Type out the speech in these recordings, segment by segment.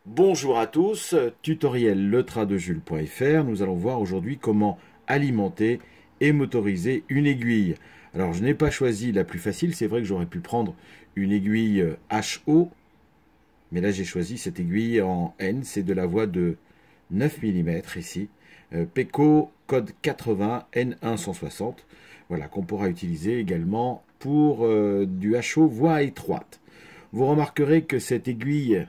Bonjour à tous, tutoriel letraindejules.fr. Nous allons voir aujourd'hui comment alimenter et motoriser une aiguille. Alors je n'ai pas choisi la plus facile, c'est vrai que j'aurais pu prendre une aiguille HO, mais là j'ai choisi cette aiguille en N, c'est de la voie de 9 mm ici. Peco code 80 N1 160, voilà, qu'on pourra utiliser également pour du HO voie étroite. Vous remarquerez que cette aiguille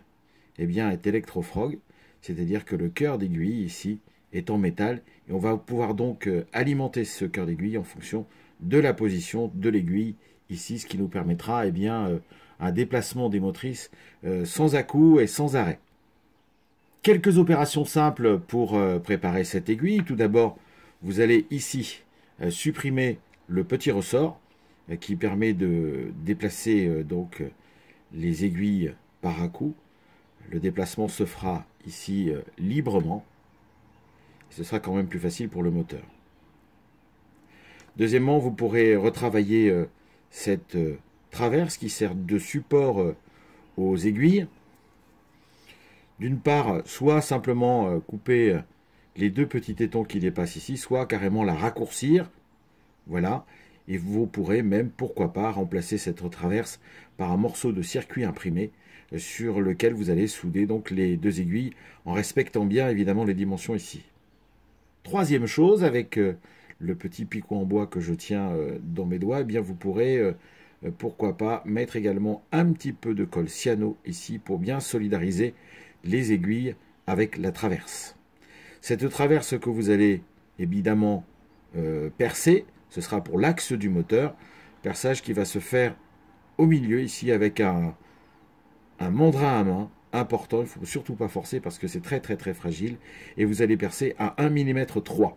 est électrofrog, c'est-à-dire que le cœur d'aiguille ici est en métal et on va pouvoir donc alimenter ce cœur d'aiguille en fonction de la position de l'aiguille ici, ce qui nous permettra un déplacement des motrices sans à-coups et sans arrêt. Quelques opérations simples pour préparer cette aiguille. Tout d'abord, vous allez ici supprimer le petit ressort qui permet de déplacer les aiguilles par à-coup. Le déplacement se fera ici librement. Ce sera quand même plus facile pour le moteur. Deuxièmement, vous pourrez retravailler cette traverse qui sert de support aux aiguilles. D'une part, soit simplement couper les deux petits tétons qui dépassent ici, soit carrément la raccourcir. Voilà. Et vous pourrez même, pourquoi pas, remplacer cette traverse par un morceau de circuit imprimé sur lequel vous allez souder donc les deux aiguilles en respectant bien évidemment les dimensions ici. Troisième chose, avec le petit picot en bois que je tiens dans mes doigts, vous pourrez pourquoi pas mettre également un petit peu de colle cyano ici pour bien solidariser les aiguilles avec la traverse. Cette traverse que vous allez évidemment percer, ce sera pour l'axe du moteur, perçage qui va se faire au milieu ici avec un mandrin à main important. Il ne faut surtout pas forcer parce que c'est très fragile et vous allez percer à 1 mm 3.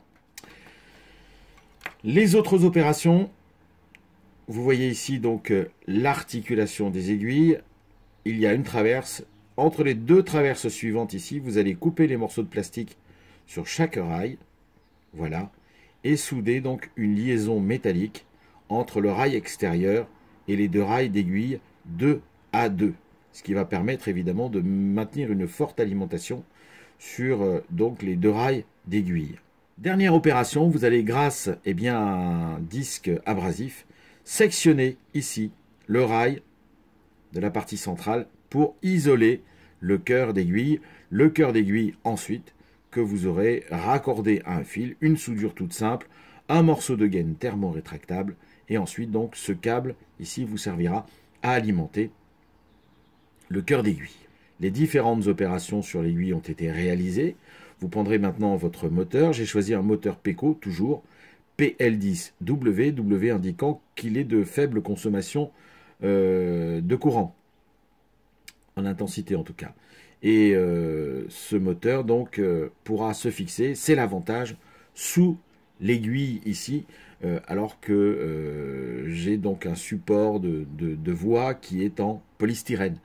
Les autres opérations, vous voyez ici donc l'articulation des aiguilles. Il y a une traverse. Entre les deux traverses suivantes ici, vous allez couper les morceaux de plastique sur chaque rail. Voilà. Et souder donc une liaison métallique entre le rail extérieur et les deux rails d'aiguille 2 à 2. Ce qui va permettre évidemment de maintenir une forte alimentation sur donc les deux rails d'aiguille. Dernière opération, vous allez grâce à un disque abrasif sectionner ici le rail de la partie centrale pour isoler le cœur d'aiguille. Le cœur d'aiguille ensuite que vous aurez raccordé à un fil, une soudure toute simple, un morceau de gaine thermorétractable et ensuite donc ce câble ici vous servira à alimenter le cœur d'aiguille. Les différentes opérations sur l'aiguille ont été réalisées. Vous prendrez maintenant votre moteur. J'ai choisi un moteur Peco, toujours PL10W, W indiquant qu'il est de faible consommation de courant, en intensité en tout cas. Et ce moteur donc pourra se fixer, c'est l'avantage, sous l'aiguille ici, alors que j'ai donc un support de voie qui est en polystyrène.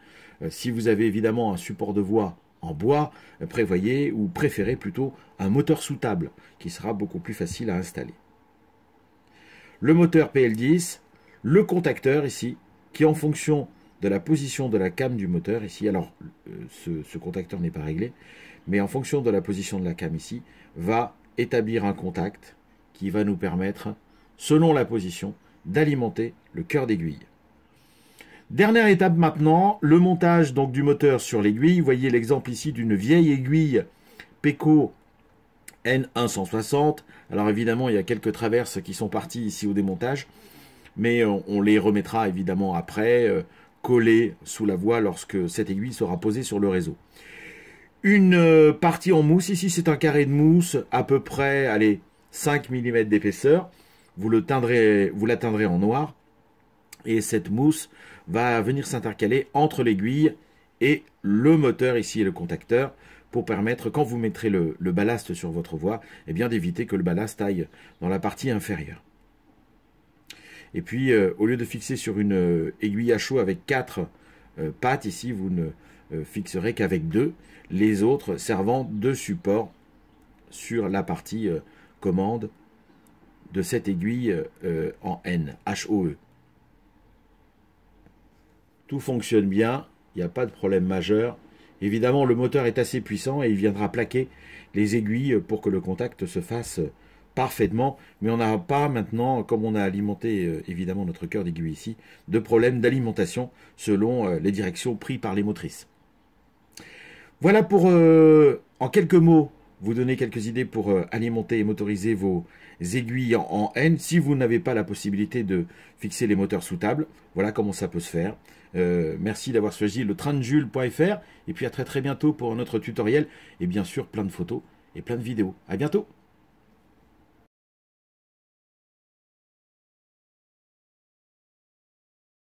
Si vous avez évidemment un support de voie en bois, prévoyez ou préférez plutôt un moteur sous table qui sera beaucoup plus facile à installer. Le moteur PL10, le contacteur ici, qui en fonction de la position de la came du moteur ici, alors ce contacteur n'est pas réglé, mais en fonction de la position de la came ici, va établir un contact qui va nous permettre, selon la position, d'alimenter le cœur d'aiguille. Dernière étape maintenant, le montage donc du moteur sur l'aiguille. Vous voyez l'exemple ici d'une vieille aiguille Peco N1 160. Alors évidemment, il y a quelques traverses qui sont parties ici au démontage, mais on les remettra évidemment après, collées sous la voie lorsque cette aiguille sera posée sur le réseau. Une partie en mousse, ici c'est un carré de mousse à peu près, allez, 5 mm d'épaisseur. Vous la teindrez en noir. Et cette mousse va venir s'intercaler entre l'aiguille et le moteur ici et le contacteur pour permettre, quand vous mettrez le ballast sur votre voie, d'éviter que le ballast aille dans la partie inférieure. Et puis, au lieu de fixer sur une aiguille à chaud avec 4 pattes, ici, vous ne fixerez qu'avec 2, les autres servant de support sur la partie commande de cette aiguille en N, HOE. Tout fonctionne bien, il n'y a pas de problème majeur Évidemment, le moteur est assez puissant et il viendra plaquer les aiguilles pour que le contact se fasse parfaitement. Mais on n'a pas maintenant, comme on a alimenté évidemment notre cœur d'aiguille ici, de problème d'alimentation selon les directions prises par les motrices. Voilà pour, en quelques mots, vous donner quelques idées pour alimenter et motoriser vos aiguilles en N. Si vous n'avez pas la possibilité de fixer les moteurs sous table, voilà comment ça peut se faire. Merci d'avoir choisi le traindejules.fr et puis à très bientôt pour un autre tutoriel et bien sûr plein de photos et plein de vidéos. À bientôt.